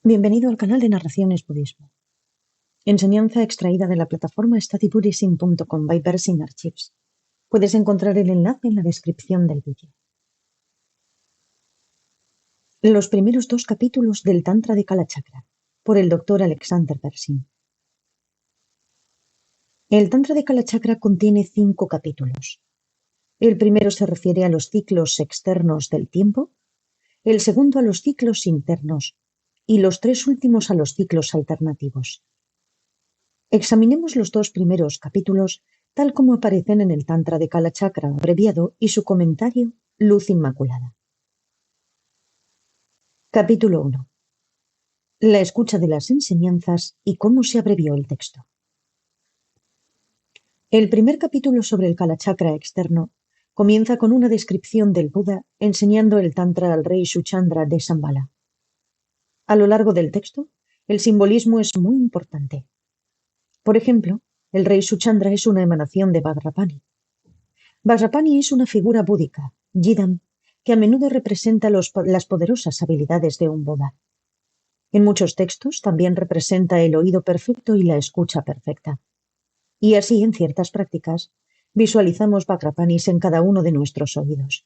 Bienvenido al canal de Narraciones Budismo. Enseñanza extraída de la plataforma studybuddhism.com by Pershing Archives. Puedes encontrar el enlace en la descripción del vídeo. Los primeros dos capítulos del Tantra de Kalachakra, por el Dr. Alexander Pershing. El Tantra de Kalachakra contiene 5 capítulos. El primero se refiere a los ciclos externos del tiempo, el segundo a los ciclos internos y los 3 últimos a los ciclos alternativos. Examinemos los 2 primeros capítulos tal como aparecen en el Tantra de Kalachakra abreviado y su comentario Luz Inmaculada. Capítulo 1. La escucha de las enseñanzas y cómo se abrevió el texto. El primer capítulo sobre el Kalachakra externo comienza con una descripción del Buda enseñando el Tantra al rey Suchandra de Shambhala. A lo largo del texto, el simbolismo es muy importante. Por ejemplo, el rey Suchandra es una emanación de Vajrapani. Vajrapani es una figura búdica, Yidam, que a menudo representa las poderosas habilidades de un Buda. En muchos textos también representa el oído perfecto y la escucha perfecta. Y así, en ciertas prácticas, visualizamos Vajrapanis en cada uno de nuestros oídos.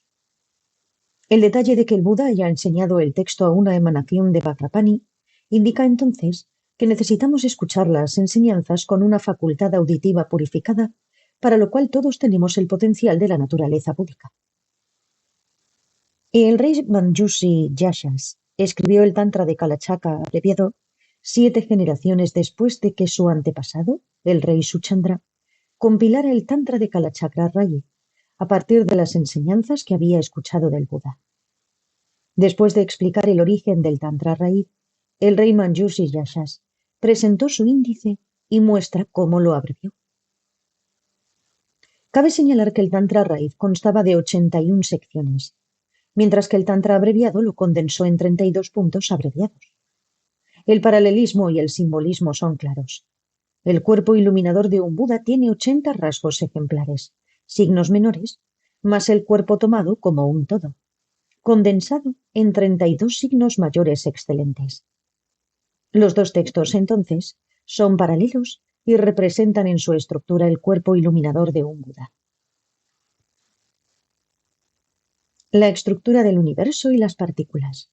El detalle de que el Buda haya enseñado el texto a una emanación de Vajrapani indica entonces que necesitamos escuchar las enseñanzas con una facultad auditiva purificada, para lo cual todos tenemos el potencial de la naturaleza búdica. El rey Manjushri Yashas escribió el Tantra de Kalachakra abreviado 7 generaciones después de que su antepasado, el rey Suchandra, compilara el Tantra de Kalachakra Rayi, a partir de las enseñanzas que había escuchado del Buda. Después de explicar el origen del Tantra Rayi, el rey Manjushri Yashas presentó su índice y muestra cómo lo abrevió. Cabe señalar que el Tantra Raíz constaba de 81 secciones, mientras que el Tantra abreviado lo condensó en 32 puntos abreviados. El paralelismo y el simbolismo son claros. El cuerpo iluminador de un Buda tiene 80 rasgos ejemplares, signos menores, más el cuerpo tomado como un todo, condensado en 32 signos mayores excelentes. Los 2 textos, entonces, son paralelos y representan en su estructura el cuerpo iluminador de un Buda. La estructura del universo y las partículas.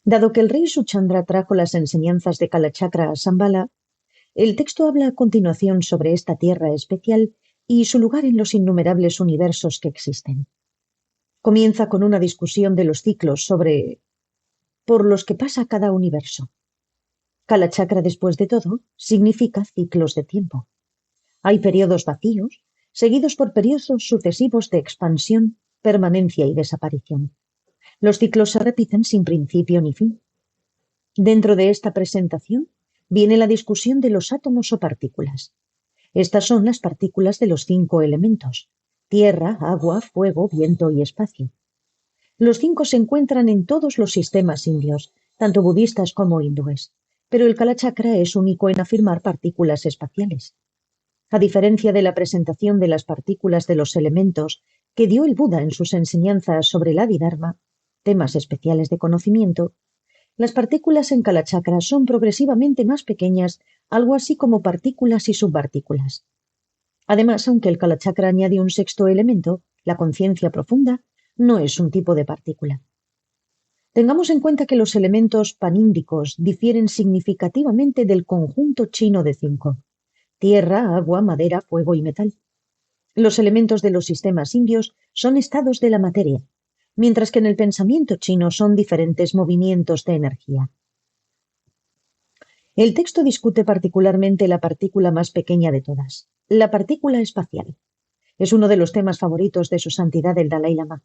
Dado que el rey Suchandra trajo las enseñanzas de Kalachakra a Shambhala, el texto habla a continuación sobre esta tierra especial y su lugar en los innumerables universos que existen. Comienza con una discusión de los ciclos por los que pasa cada universo. Kalachakra, después de todo, significa ciclos de tiempo. Hay periodos vacíos, seguidos por periodos sucesivos de expansión, permanencia y desaparición. Los ciclos se repiten sin principio ni fin. Dentro de esta presentación viene la discusión de los átomos o partículas. Estas son las partículas de los 5 elementos: tierra, agua, fuego, viento y espacio. Los 5 se encuentran en todos los sistemas indios, tanto budistas como hindúes, pero el Kalachakra es único en afirmar partículas espaciales. A diferencia de la presentación de las partículas de los elementos que dio el Buda en sus enseñanzas sobre el Abhidharma, temas especiales de conocimiento, las partículas en Kalachakra son progresivamente más pequeñas, algo así como partículas y subpartículas. Además, aunque el Kalachakra añade un 6º elemento, la conciencia profunda, no es un tipo de partícula. Tengamos en cuenta que los elementos paníndicos difieren significativamente del conjunto chino de 5: tierra, agua, madera, fuego y metal. Los elementos de los sistemas indios son estados de la materia, mientras que en el pensamiento chino son diferentes movimientos de energía. El texto discute particularmente la partícula más pequeña de todas, la partícula espacial. Es uno de los temas favoritos de su santidad el Dalai Lama.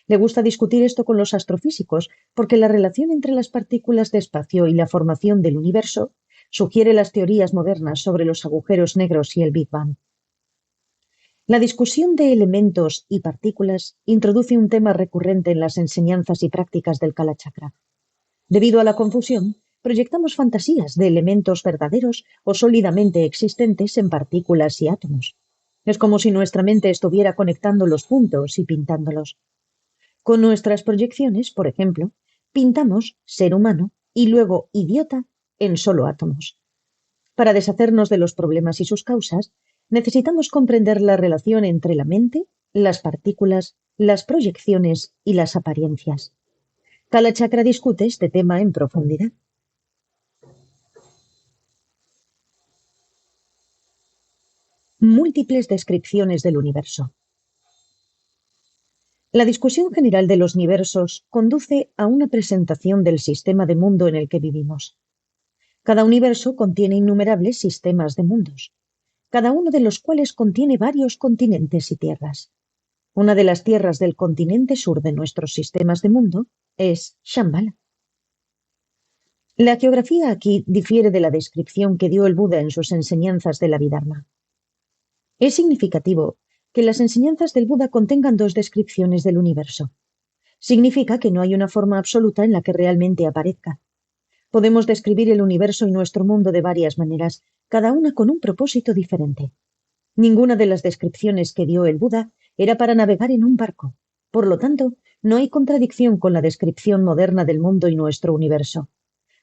Le gusta discutir esto con los astrofísicos porque la relación entre las partículas de espacio y la formación del universo sugiere las teorías modernas sobre los agujeros negros y el Big Bang. La discusión de elementos y partículas introduce un tema recurrente en las enseñanzas y prácticas del Kalachakra. Debido a la confusión, proyectamos fantasías de elementos verdaderos o sólidamente existentes en partículas y átomos. Es como si nuestra mente estuviera conectando los puntos y pintándolos. Con nuestras proyecciones, por ejemplo, pintamos ser humano y luego idiota en solo átomos. Para deshacernos de los problemas y sus causas, necesitamos comprender la relación entre la mente, las partículas, las proyecciones y las apariencias. Kalachakra discute este tema en profundidad. Múltiples descripciones del universo. La discusión general de los universos conduce a una presentación del sistema de mundo en el que vivimos. Cada universo contiene innumerables sistemas de mundos, cada uno de los cuales contiene varios continentes y tierras. Una de las tierras del continente sur de nuestros sistemas de mundo es Shambhala. La geografía aquí difiere de la descripción que dio el Buda en sus enseñanzas del Abhidharma. Es significativo que las enseñanzas del Buda contengan dos descripciones del universo. Significa que no hay una forma absoluta en la que realmente aparezca. Podemos describir el universo y nuestro mundo de varias maneras, cada una con un propósito diferente. Ninguna de las descripciones que dio el Buda era para navegar en un barco. Por lo tanto, no hay contradicción con la descripción moderna del mundo y nuestro universo.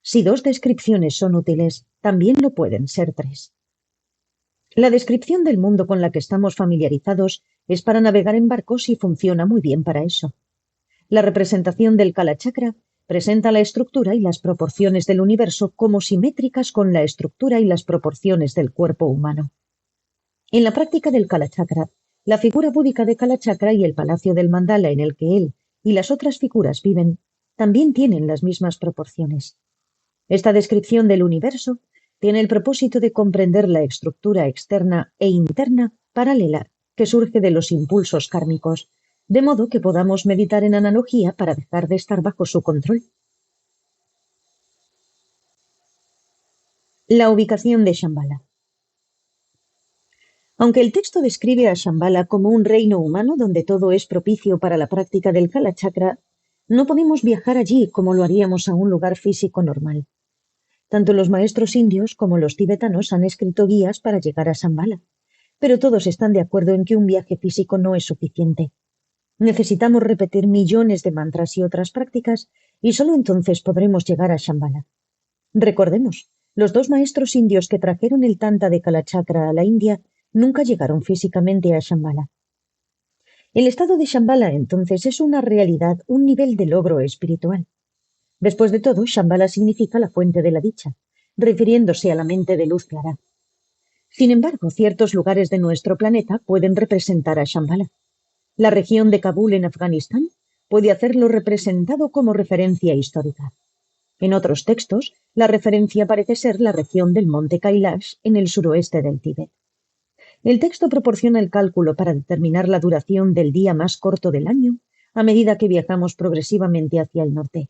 Si dos descripciones son útiles, también lo pueden ser tres. La descripción del mundo con la que estamos familiarizados es para navegar en barcos y funciona muy bien para eso. La representación del Kalachakra presenta la estructura y las proporciones del universo como simétricas con la estructura y las proporciones del cuerpo humano. En la práctica del Kalachakra, la figura búdica de Kalachakra y el palacio del mandala en el que él y las otras figuras viven también tienen las mismas proporciones. Esta descripción del universo tiene el propósito de comprender la estructura externa e interna paralela que surge de los impulsos kármicos, de modo que podamos meditar en analogía para dejar de estar bajo su control. La ubicación de Shambhala. Aunque el texto describe a Shambhala como un reino humano donde todo es propicio para la práctica del Kalachakra, no podemos viajar allí como lo haríamos a un lugar físico normal. Tanto los maestros indios como los tibetanos han escrito guías para llegar a Shambhala, pero todos están de acuerdo en que un viaje físico no es suficiente. Necesitamos repetir millones de mantras y otras prácticas y solo entonces podremos llegar a Shambhala. Recordemos, los dos maestros indios que trajeron el Tanta de Kalachakra a la India nunca llegaron físicamente a Shambhala. El estado de Shambhala entonces es una realidad, un nivel de logro espiritual. Después de todo, Shambhala significa la fuente de la dicha, refiriéndose a la mente de luz clara. Sin embargo, ciertos lugares de nuestro planeta pueden representar a Shambhala. La región de Kabul en Afganistán puede hacerlo representado como referencia histórica. En otros textos, la referencia parece ser la región del monte Kailash en el suroeste del Tíbet. El texto proporciona el cálculo para determinar la duración del día más corto del año a medida que viajamos progresivamente hacia el norte.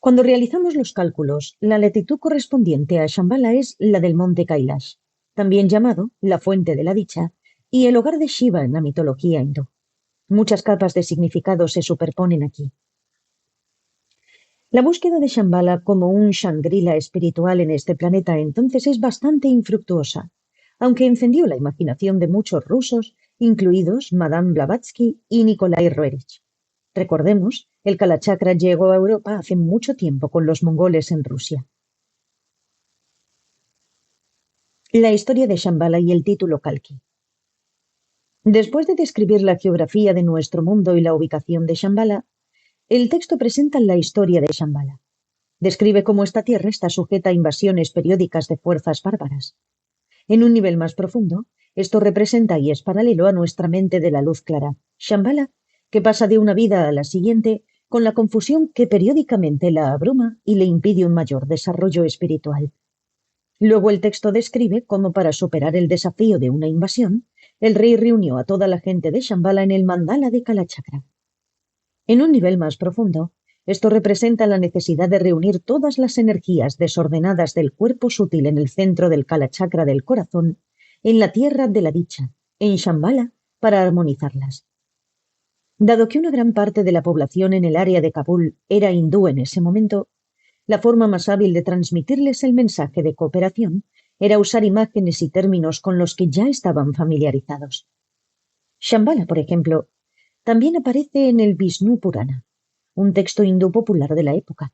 Cuando realizamos los cálculos, la latitud correspondiente a Shambhala es la del monte Kailash, también llamado la fuente de la dicha, y el hogar de Shiva en la mitología hindú. Muchas capas de significado se superponen aquí. La búsqueda de Shambhala como un Shangri-La espiritual en este planeta entonces es bastante infructuosa, aunque encendió la imaginación de muchos rusos, incluidos Madame Blavatsky y Nikolai Roerich. Recordemos, el Kalachakra llegó a Europa hace mucho tiempo con los mongoles en Rusia. La historia de Shambhala y el título Kalki. Después de describir la geografía de nuestro mundo y la ubicación de Shambhala, el texto presenta la historia de Shambhala. Describe cómo esta tierra está sujeta a invasiones periódicas de fuerzas bárbaras. En un nivel más profundo, esto representa y es paralelo a nuestra mente de la luz clara, Shambhala, que pasa de una vida a la siguiente con la confusión que periódicamente la abruma y le impide un mayor desarrollo espiritual. Luego el texto describe cómo para superar el desafío de una invasión, el rey reunió a toda la gente de Shambhala en el mandala de Kalachakra. En un nivel más profundo, esto representa la necesidad de reunir todas las energías desordenadas del cuerpo sutil en el centro del Kalachakra del corazón, en la tierra de la dicha, en Shambhala, para armonizarlas. Dado que una gran parte de la población en el área de Kabul era hindú en ese momento, la forma más hábil de transmitirles el mensaje de cooperación era usar imágenes y términos con los que ya estaban familiarizados. Shambhala, por ejemplo, también aparece en el Vishnu Purana, un texto hindú popular de la época.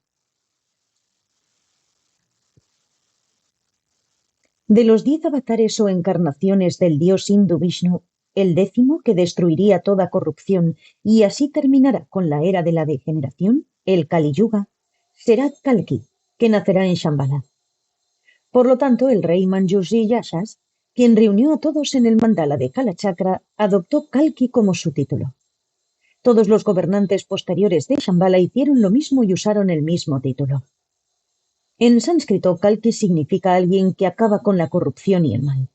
De los 10 avatares o encarnaciones del dios hindú Vishnu, el 10º, que destruiría toda corrupción y así terminará con la era de la degeneración, el Kali Yuga, será Kalki, que nacerá en Shambhala. Por lo tanto, el rey Manjushri Yashas, quien reunió a todos en el mandala de Kalachakra, adoptó Kalki como su título. Todos los gobernantes posteriores de Shambhala hicieron lo mismo y usaron el mismo título. En sánscrito, Kalki significa alguien que acaba con la corrupción y el mal.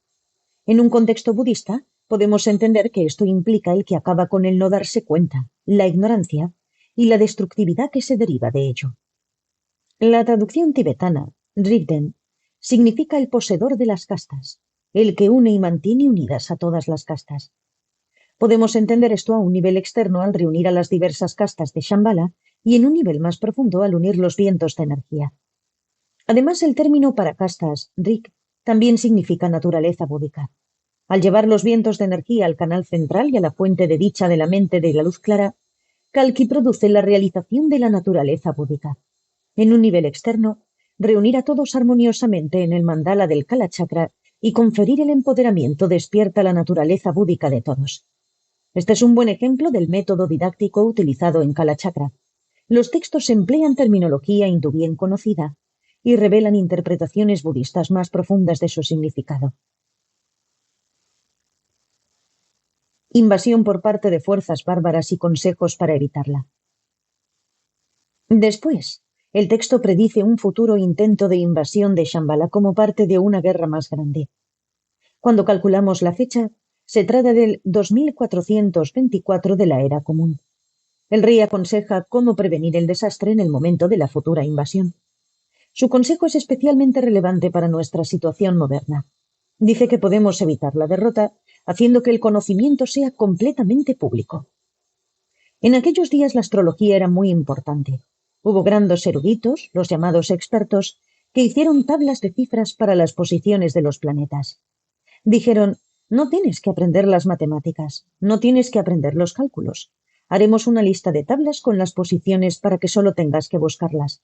En un contexto budista, podemos entender que esto implica el que acaba con el no darse cuenta, la ignorancia y la destructividad que se deriva de ello. La traducción tibetana, Rigden, significa el poseedor de las castas, el que une y mantiene unidas a todas las castas. Podemos entender esto a un nivel externo al reunir a las diversas castas de Shambhala y en un nivel más profundo al unir los vientos de energía. Además, el término para castas, Rig, también significa naturaleza búdica. Al llevar los vientos de energía al canal central y a la fuente de dicha de la mente de la luz clara, Kalki produce la realización de la naturaleza búdica. En un nivel externo, reunir a todos armoniosamente en el mandala del Kalachakra y conferir el empoderamiento despierta la naturaleza búdica de todos. Este es un buen ejemplo del método didáctico utilizado en Kalachakra. Los textos emplean terminología hindú bien conocida y revelan interpretaciones budistas más profundas de su significado. Invasión por parte de fuerzas bárbaras y consejos para evitarla. Después, el texto predice un futuro intento de invasión de Shambhala como parte de una guerra más grande. Cuando calculamos la fecha, se trata del 2424 de la era común. El rey aconseja cómo prevenir el desastre en el momento de la futura invasión. Su consejo es especialmente relevante para nuestra situación moderna. Dice que podemos evitar la derrota haciendo que el conocimiento sea completamente público. En aquellos días la astrología era muy importante. Hubo grandes eruditos, los llamados expertos, que hicieron tablas de cifras para las posiciones de los planetas. Dijeron, no tienes que aprender las matemáticas, no tienes que aprender los cálculos. Haremos una lista de tablas con las posiciones para que solo tengas que buscarlas.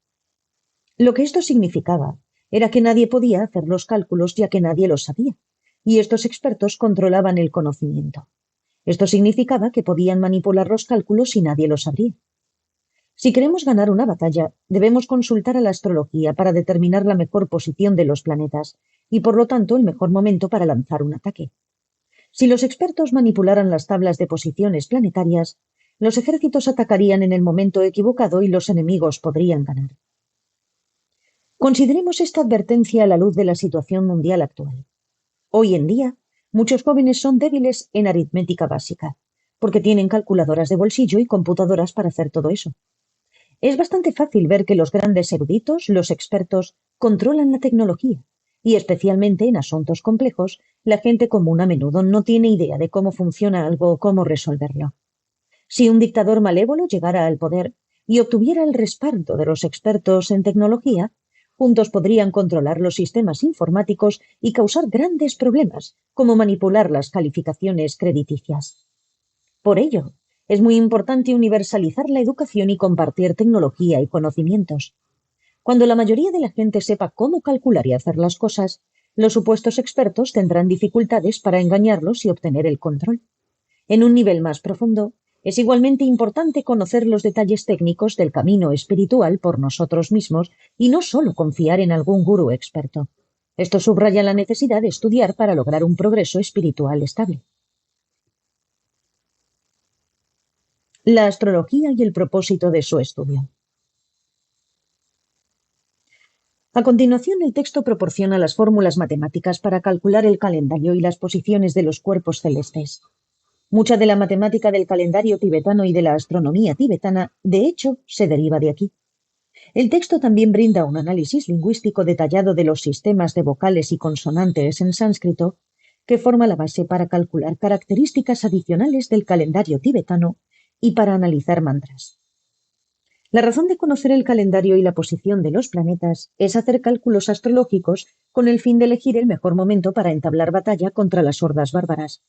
Lo que esto significaba era que nadie podía hacer los cálculos ya que nadie los sabía, y estos expertos controlaban el conocimiento. Esto significaba que podían manipular los cálculos y nadie lo sabría. Si queremos ganar una batalla, debemos consultar a la astrología para determinar la mejor posición de los planetas y, por lo tanto, el mejor momento para lanzar un ataque. Si los expertos manipularan las tablas de posiciones planetarias, los ejércitos atacarían en el momento equivocado y los enemigos podrían ganar. Consideremos esta advertencia a la luz de la situación mundial actual. Hoy en día, muchos jóvenes son débiles en aritmética básica, porque tienen calculadoras de bolsillo y computadoras para hacer todo eso. Es bastante fácil ver que los grandes eruditos, los expertos, controlan la tecnología, y especialmente en asuntos complejos, la gente común a menudo no tiene idea de cómo funciona algo o cómo resolverlo. Si un dictador malévolo llegara al poder y obtuviera el respaldo de los expertos en tecnología, juntos podrían controlar los sistemas informáticos y causar grandes problemas, como manipular las calificaciones crediticias. Por ello, es muy importante universalizar la educación y compartir tecnología y conocimientos. Cuando la mayoría de la gente sepa cómo calcular y hacer las cosas, los supuestos expertos tendrán dificultades para engañarlos y obtener el control. En un nivel más profundo, es igualmente importante conocer los detalles técnicos del camino espiritual por nosotros mismos y no solo confiar en algún gurú experto. Esto subraya la necesidad de estudiar para lograr un progreso espiritual estable. La astrología y el propósito de su estudio. A continuación, el texto proporciona las fórmulas matemáticas para calcular el calendario y las posiciones de los cuerpos celestes. Mucha de la matemática del calendario tibetano y de la astronomía tibetana, de hecho, se deriva de aquí. El texto también brinda un análisis lingüístico detallado de los sistemas de vocales y consonantes en sánscrito, que forma la base para calcular características adicionales del calendario tibetano y para analizar mantras. La razón de conocer el calendario y la posición de los planetas es hacer cálculos astrológicos con el fin de elegir el mejor momento para entablar batalla contra las hordas bárbaras.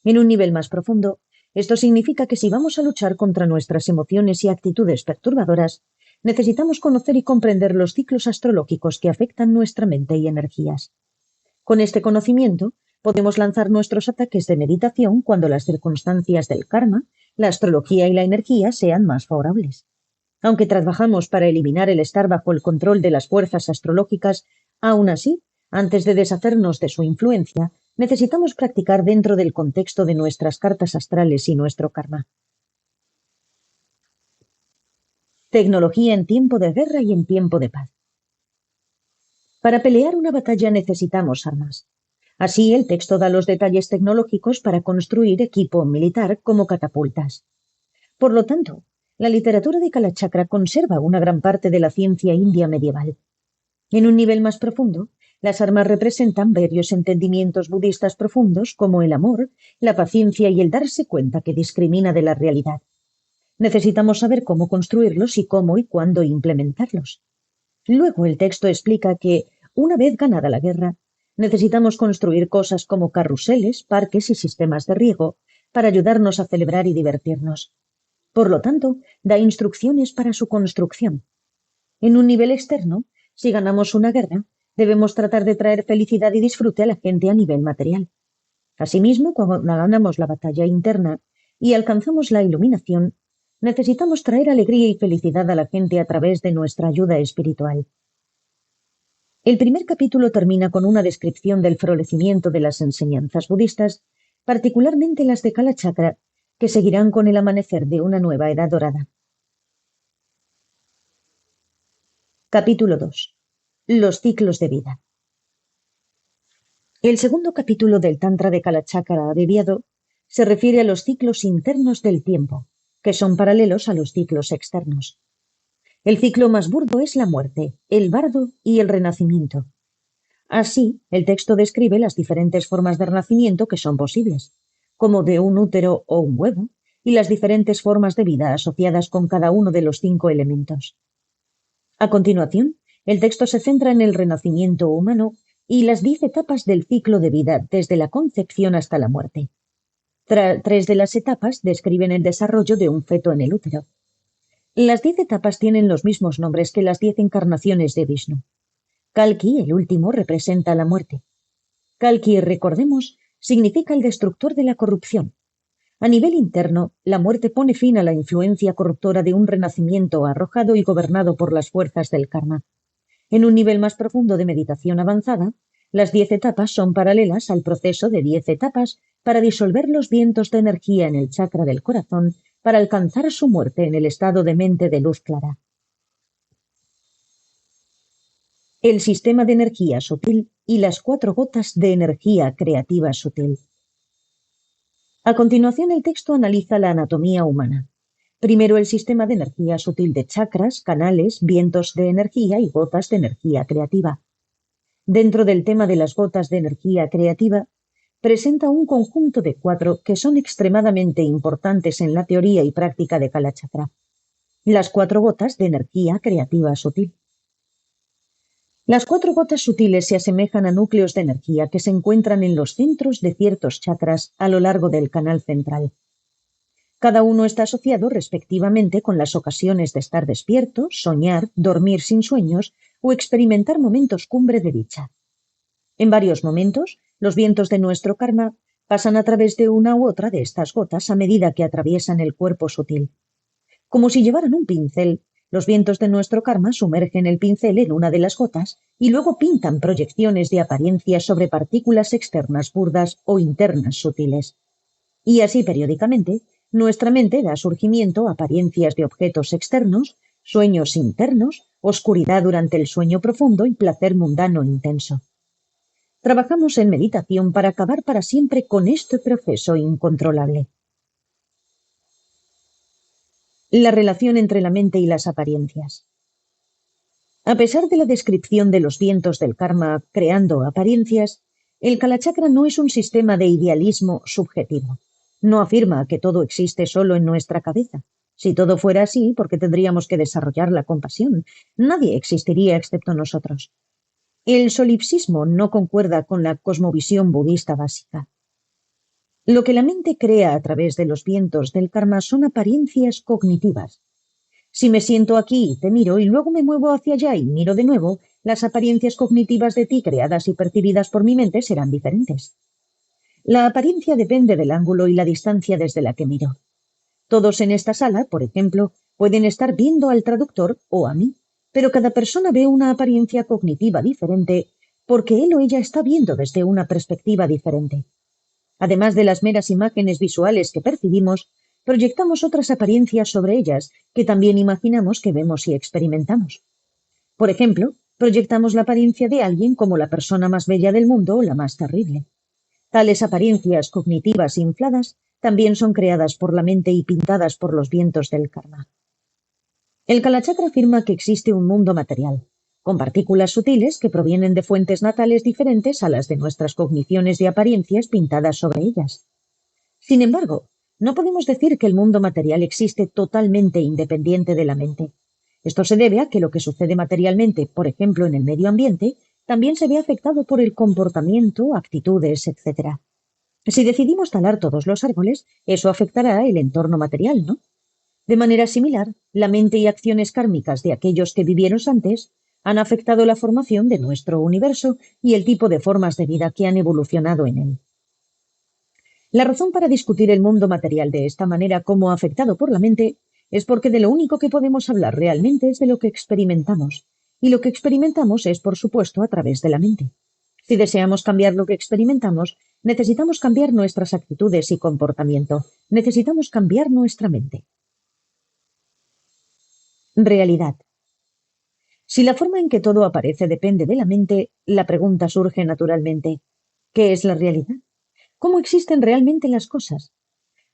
En un nivel más profundo, esto significa que si vamos a luchar contra nuestras emociones y actitudes perturbadoras, necesitamos conocer y comprender los ciclos astrológicos que afectan nuestra mente y energías. Con este conocimiento, podemos lanzar nuestros ataques de meditación cuando las circunstancias del karma, la astrología y la energía sean más favorables. Aunque trabajamos para eliminar el estar bajo el control de las fuerzas astrológicas, aún así, antes de deshacernos de su influencia, necesitamos practicar dentro del contexto de nuestras cartas astrales y nuestro karma. Tecnología en tiempo de guerra y en tiempo de paz. Para pelear una batalla necesitamos armas. Así, el texto da los detalles tecnológicos para construir equipo militar como catapultas. Por lo tanto, la literatura de Kalachakra conserva una gran parte de la ciencia india medieval. En un nivel más profundo, las armas representan varios entendimientos budistas profundos como el amor, la paciencia y el darse cuenta que discrimina de la realidad. Necesitamos saber cómo construirlos y cómo y cuándo implementarlos. Luego el texto explica que, una vez ganada la guerra, necesitamos construir cosas como carruseles, parques y sistemas de riego para ayudarnos a celebrar y divertirnos. Por lo tanto, da instrucciones para su construcción. En un nivel externo, si ganamos una guerra, debemos tratar de traer felicidad y disfrute a la gente a nivel material. Asimismo, cuando ganamos la batalla interna y alcanzamos la iluminación, necesitamos traer alegría y felicidad a la gente a través de nuestra ayuda espiritual. El primer capítulo termina con una descripción del florecimiento de las enseñanzas budistas, particularmente las de Kalachakra, que seguirán con el amanecer de una nueva edad dorada. Capítulo 2. Los ciclos de vida. El segundo capítulo del Tantra de Kalachakra abreviado se refiere a los ciclos internos del tiempo, que son paralelos a los ciclos externos. El ciclo más burdo es la muerte, el bardo y el renacimiento. Así, el texto describe las diferentes formas de renacimiento que son posibles, como de un útero o un huevo, y las diferentes formas de vida asociadas con cada uno de los 5 elementos. A continuación, el texto se centra en el renacimiento humano y las 10 etapas del ciclo de vida desde la concepción hasta la muerte. 3 de las etapas describen el desarrollo de un feto en el útero. Las 10 etapas tienen los mismos nombres que las 10 encarnaciones de Vishnu. Kalki, el último, representa la muerte. Kalki, recordemos, significa el destructor de la corrupción. A nivel interno, la muerte pone fin a la influencia corruptora de un renacimiento arrojado y gobernado por las fuerzas del karma. En un nivel más profundo de meditación avanzada, las 10 etapas son paralelas al proceso de 10 etapas para disolver los vientos de energía en el chakra del corazón para alcanzar su muerte en el estado de mente de luz clara. El sistema de energía sutil y las 4 gotas de energía creativa sutil. A continuación, el texto analiza la anatomía humana. Primero, el sistema de energía sutil de chakras, canales, vientos de energía y gotas de energía creativa. Dentro del tema de las gotas de energía creativa, presenta un conjunto de 4 que son extremadamente importantes en la teoría y práctica de Kalachakra. Las 4 gotas de energía creativa sutil. Las 4 gotas sutiles se asemejan a núcleos de energía que se encuentran en los centros de ciertos chakras a lo largo del canal central. Cada uno está asociado respectivamente con las ocasiones de estar despierto, soñar, dormir sin sueños o experimentar momentos cumbre de dicha. En varios momentos, los vientos de nuestro karma pasan a través de una u otra de estas gotas a medida que atraviesan el cuerpo sutil. Como si llevaran un pincel, los vientos de nuestro karma sumergen el pincel en una de las gotas y luego pintan proyecciones de apariencias sobre partículas externas burdas o internas sutiles. Y así periódicamente, nuestra mente da surgimiento a apariencias de objetos externos, sueños internos, oscuridad durante el sueño profundo y placer mundano intenso. Trabajamos en meditación para acabar para siempre con este proceso incontrolable. La relación entre la mente y las apariencias. A pesar de la descripción de los vientos del karma creando apariencias, el Kalachakra no es un sistema de idealismo subjetivo. No afirma que todo existe solo en nuestra cabeza. Si todo fuera así, ¿por qué tendríamos que desarrollar la compasión? Nadie existiría excepto nosotros. El solipsismo no concuerda con la cosmovisión budista básica. Lo que la mente crea a través de los vientos del karma son apariencias cognitivas. Si me siento aquí y te miro y luego me muevo hacia allá y miro de nuevo, las apariencias cognitivas de ti creadas y percibidas por mi mente serán diferentes. La apariencia depende del ángulo y la distancia desde la que miro. Todos en esta sala, por ejemplo, pueden estar viendo al traductor o a mí, pero cada persona ve una apariencia cognitiva diferente porque él o ella está viendo desde una perspectiva diferente. Además de las meras imágenes visuales que percibimos, proyectamos otras apariencias sobre ellas que también imaginamos que vemos y experimentamos. Por ejemplo, proyectamos la apariencia de alguien como la persona más bella del mundo o la más terrible. Tales apariencias cognitivas infladas también son creadas por la mente y pintadas por los vientos del karma. El Kalachakra afirma que existe un mundo material, con partículas sutiles que provienen de fuentes natales diferentes a las de nuestras cogniciones de apariencias pintadas sobre ellas. Sin embargo, no podemos decir que el mundo material existe totalmente independiente de la mente. Esto se debe a que lo que sucede materialmente, por ejemplo en el medio ambiente, también se ve afectado por el comportamiento, actitudes, etc. Si decidimos talar todos los árboles, eso afectará el entorno material, ¿no? De manera similar, la mente y acciones kármicas de aquellos que vivieron antes han afectado la formación de nuestro universo y el tipo de formas de vida que han evolucionado en él. La razón para discutir el mundo material de esta manera como afectado por la mente es porque de lo único que podemos hablar realmente es de lo que experimentamos, y lo que experimentamos es, por supuesto, a través de la mente. Si deseamos cambiar lo que experimentamos, necesitamos cambiar nuestras actitudes y comportamiento, necesitamos cambiar nuestra mente. Realidad. Si la forma en que todo aparece depende de la mente, la pregunta surge naturalmente: ¿qué es la realidad? ¿Cómo existen realmente las cosas?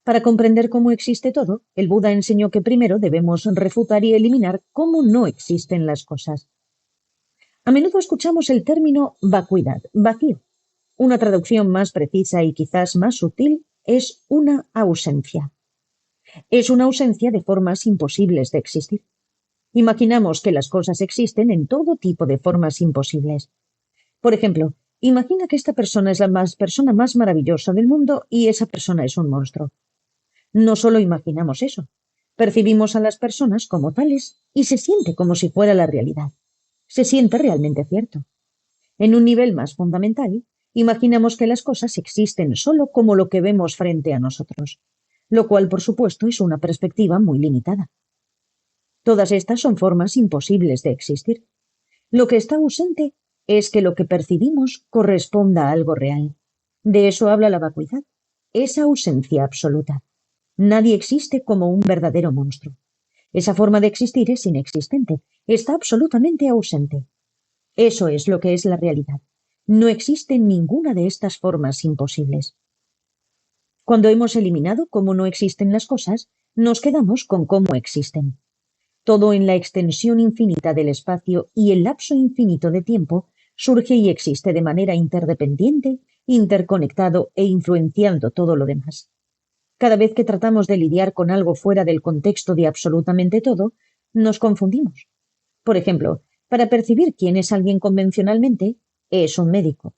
Para comprender cómo existe todo, el Buda enseñó que primero debemos refutar y eliminar cómo no existen las cosas. A menudo escuchamos el término vacuidad, vacío. Una traducción más precisa y quizás más sutil es una ausencia. Es una ausencia de formas imposibles de existir. Imaginamos que las cosas existen en todo tipo de formas imposibles. Por ejemplo, imagina que esta persona es la persona más maravillosa del mundo y esa persona es un monstruo. No solo imaginamos eso, percibimos a las personas como tales y se siente como si fuera la realidad. Se siente realmente cierto. En un nivel más fundamental, imaginamos que las cosas existen solo como lo que vemos frente a nosotros, lo cual, por supuesto, es una perspectiva muy limitada. Todas estas son formas imposibles de existir. Lo que está ausente es que lo que percibimos corresponda a algo real. De eso habla la vacuidad, esa ausencia absoluta. Nadie existe como un verdadero monstruo. Esa forma de existir es inexistente, está absolutamente ausente. Eso es lo que es la realidad. No existe ninguna de estas formas imposibles. Cuando hemos eliminado cómo no existen las cosas, nos quedamos con cómo existen. Todo en la extensión infinita del espacio y el lapso infinito de tiempo surge y existe de manera interdependiente, interconectado e influenciando todo lo demás. Cada vez que tratamos de lidiar con algo fuera del contexto de absolutamente todo, nos confundimos. Por ejemplo, para percibir quién es alguien convencionalmente, es un médico.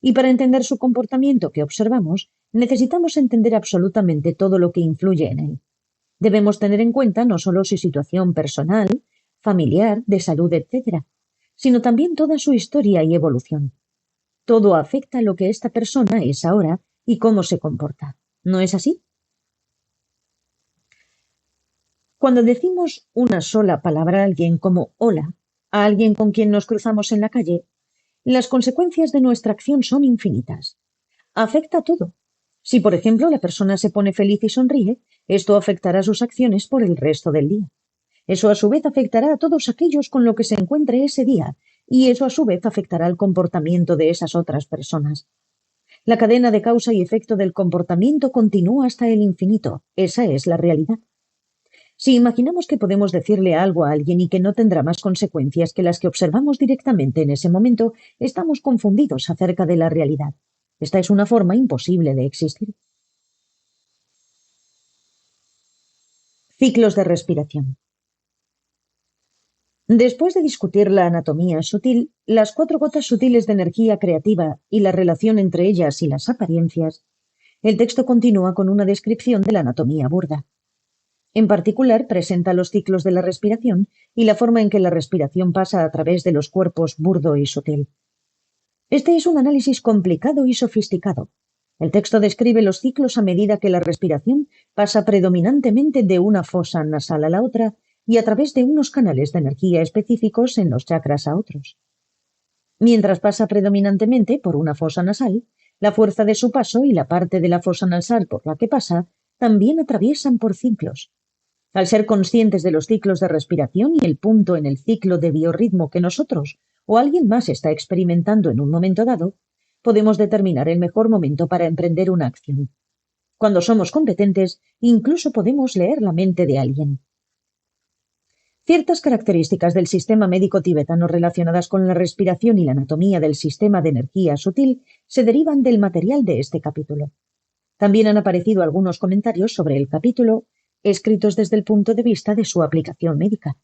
Y para entender su comportamiento que observamos, necesitamos entender absolutamente todo lo que influye en él. Debemos tener en cuenta no solo su situación personal, familiar, de salud, etc., sino también toda su historia y evolución. Todo afecta a lo que esta persona es ahora y cómo se comporta. ¿No es así? Cuando decimos una sola palabra a alguien como hola, a alguien con quien nos cruzamos en la calle, las consecuencias de nuestra acción son infinitas. Afecta a todo. Si, por ejemplo, la persona se pone feliz y sonríe, esto afectará sus acciones por el resto del día. Eso a su vez afectará a todos aquellos con los que se encuentre ese día, y eso a su vez afectará el comportamiento de esas otras personas. La cadena de causa y efecto del comportamiento continúa hasta el infinito. Esa es la realidad. Si imaginamos que podemos decirle algo a alguien y que no tendrá más consecuencias que las que observamos directamente en ese momento, estamos confundidos acerca de la realidad. Esta es una forma imposible de existir. Ciclos de respiración. Después de discutir la anatomía sutil, las 4 gotas sutiles de energía creativa y la relación entre ellas y las apariencias, el texto continúa con una descripción de la anatomía burda. En particular, presenta los ciclos de la respiración y la forma en que la respiración pasa a través de los cuerpos burdo y sutil. Este es un análisis complicado y sofisticado. El texto describe los ciclos a medida que la respiración pasa predominantemente de una fosa nasal a la otra y a través de unos canales de energía específicos en los chakras a otros. Mientras pasa predominantemente por una fosa nasal, la fuerza de su paso y la parte de la fosa nasal por la que pasa también atraviesan por ciclos. Al ser conscientes de los ciclos de respiración y el punto en el ciclo de biorritmo que nosotros o alguien más está experimentando en un momento dado, podemos determinar el mejor momento para emprender una acción. Cuando somos competentes, incluso podemos leer la mente de alguien. Ciertas características del sistema médico tibetano relacionadas con la respiración y la anatomía del sistema de energía sutil se derivan del material de este capítulo. También han aparecido algunos comentarios sobre el capítulo, escritos desde el punto de vista de su aplicación médica.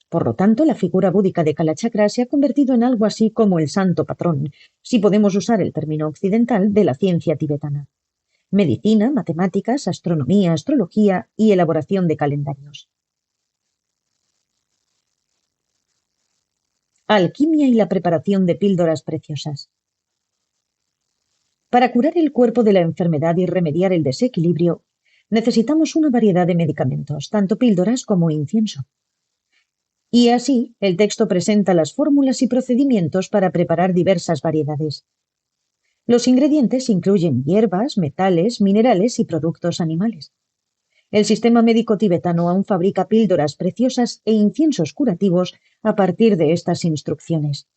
Por lo tanto, la figura búdica de Kalachakra se ha convertido en algo así como el santo patrón, si podemos usar el término occidental, de la ciencia tibetana. Medicina, matemáticas, astronomía, astrología y elaboración de calendarios. Alquimia y la preparación de píldoras preciosas. Para curar el cuerpo de la enfermedad y remediar el desequilibrio, necesitamos una variedad de medicamentos, tanto píldoras como incienso. Y así, el texto presenta las fórmulas y procedimientos para preparar diversas variedades. Los ingredientes incluyen hierbas, metales, minerales y productos animales. El sistema médico tibetano aún fabrica píldoras preciosas e inciensos curativos a partir de estas instrucciones.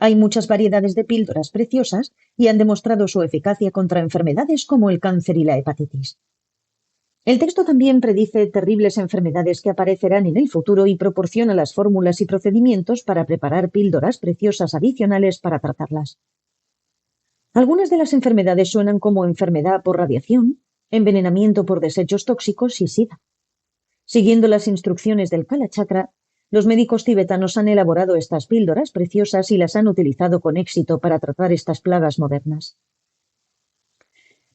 Hay muchas variedades de píldoras preciosas y han demostrado su eficacia contra enfermedades como el cáncer y la hepatitis. El texto también predice terribles enfermedades que aparecerán en el futuro y proporciona las fórmulas y procedimientos para preparar píldoras preciosas adicionales para tratarlas. Algunas de las enfermedades suenan como enfermedad por radiación, envenenamiento por desechos tóxicos y SIDA. Siguiendo las instrucciones del Kalachakra, los médicos tibetanos han elaborado estas píldoras preciosas y las han utilizado con éxito para tratar estas plagas modernas.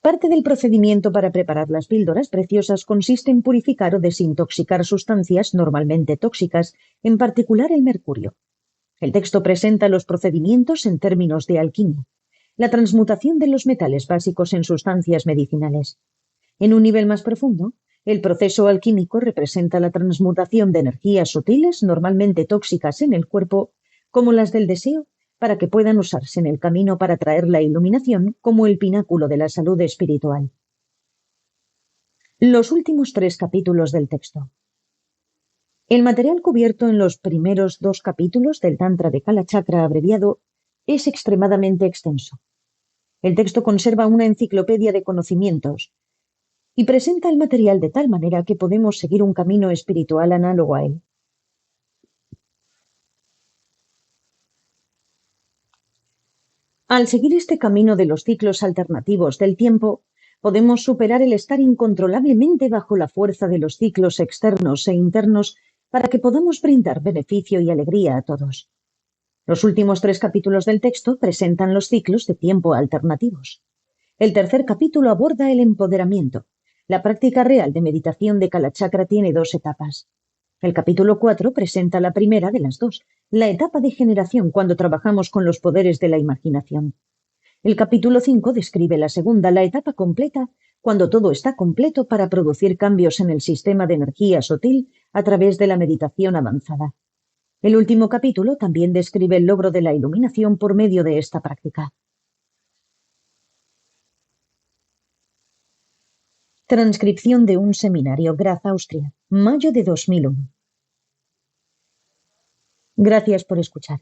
Parte del procedimiento para preparar las píldoras preciosas consiste en purificar o desintoxicar sustancias normalmente tóxicas, en particular el mercurio. El texto presenta los procedimientos en términos de alquimia, la transmutación de los metales básicos en sustancias medicinales. En un nivel más profundo, el proceso alquímico representa la transmutación de energías sutiles normalmente tóxicas en el cuerpo, como las del deseo, para que puedan usarse en el camino para traer la iluminación como el pináculo de la salud espiritual. Los últimos 3 capítulos del texto. El material cubierto en los primeros 2 capítulos del Tantra de Kalachakra abreviado es extremadamente extenso. El texto conserva una enciclopedia de conocimientos y presenta el material de tal manera que podemos seguir un camino espiritual análogo a él. Al seguir este camino de los ciclos alternativos del tiempo, podemos superar el estar incontrolablemente bajo la fuerza de los ciclos externos e internos para que podamos brindar beneficio y alegría a todos. Los últimos 3 capítulos del texto presentan los ciclos de tiempo alternativos. El tercer capítulo aborda el empoderamiento. La práctica real de meditación de Kalachakra tiene 2 etapas. El capítulo 4 presenta la primera de las 2, la etapa de generación cuando trabajamos con los poderes de la imaginación. El capítulo 5 describe la segunda, la etapa completa, cuando todo está completo para producir cambios en el sistema de energía sutil a través de la meditación avanzada. El último capítulo también describe el logro de la iluminación por medio de esta práctica. Transcripción de un seminario, Graz, Austria, mayo de 2001. Gracias por escuchar.